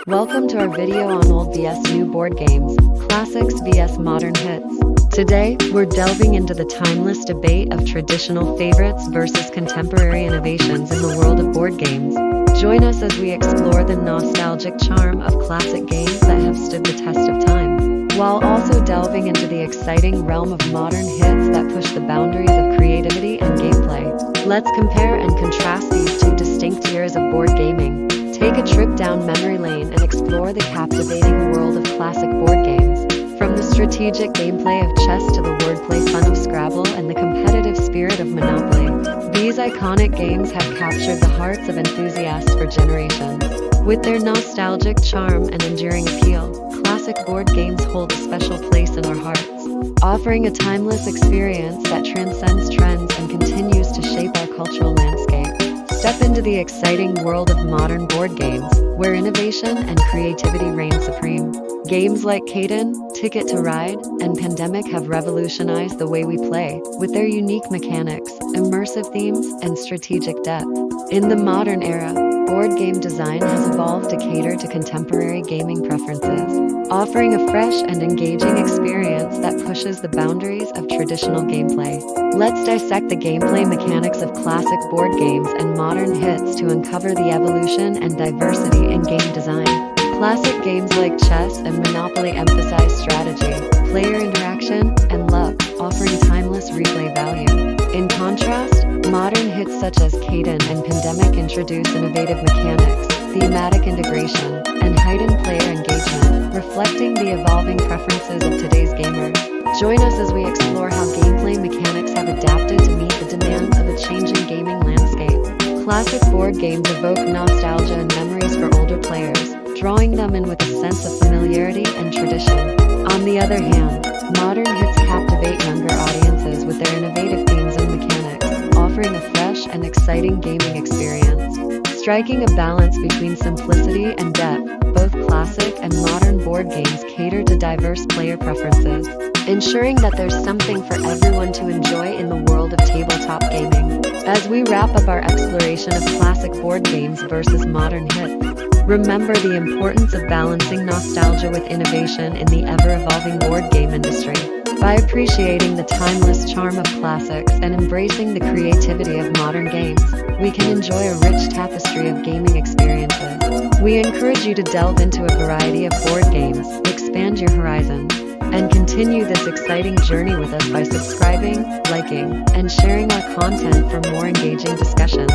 Welcome to our video on old vs new board games, classics vs modern hits. Today, we're delving into the timeless debate of traditional favorites versus contemporary innovations in the world of board games. Join us as we explore the nostalgic charm of classic games that have stood the test of time, while also delving into the exciting realm of modern hits that push the boundaries of creativity and gameplay. Let's compare and contrast these two distinct eras of board gaming. Take a trip down memory lane and explore the captivating world of classic board games. From the strategic gameplay of chess to the wordplay fun of Scrabble and the competitive spirit of Monopoly, these iconic games have captured the hearts of enthusiasts for generations. With their nostalgic charm and enduring appeal, classic board games hold a special place in our hearts, offering a timeless experience that transcends trends and continues to shape our cultural landscape. Step into the exciting world of modern board games, where innovation and creativity reign supreme. Games like Catan, Ticket to Ride, and Pandemic have revolutionized the way we play, with their unique mechanics, immersive themes, and strategic depth. In the modern era, board game design has evolved to cater to contemporary gaming preferences, offering a fresh and engaging experience that pushes the boundaries of traditional gameplay. Let's dissect the gameplay mechanics of classic board games and modern hits to uncover the evolution and diversity in game design. Classic games like chess and Monopoly emphasize strategy, player interaction, and luck, offering timeless replay value. In contrast, modern hits such as Catan and Pandemic introduce innovative mechanics, thematic integration, and heightened player engagement, reflecting the evolving preferences of today's gamers. Join us as we explore how gameplay mechanics have adapted to meet the demands of a changing gaming landscape. Classic board games evoke nostalgia and memories for older players, drawing them in with a sense of familiarity and tradition. On the other hand, modern hits captivate younger audiences with their innovative themes and mechanics, offering a fresh and exciting gaming experience. Striking a balance between simplicity and depth, both classic and modern board games cater to diverse player preferences, ensuring that there's something for everyone to enjoy in the world of tabletop gaming. As we wrap up our exploration of classic board games versus modern hits, remember the importance of balancing nostalgia with innovation in the ever-evolving board game industry. By appreciating the timeless charm of classics and embracing the creativity of modern games, we can enjoy a rich tapestry of gaming experiences. We encourage you to delve into a variety of board games, expand your horizons, and continue this exciting journey with us by subscribing, liking, and sharing our content for more engaging discussions.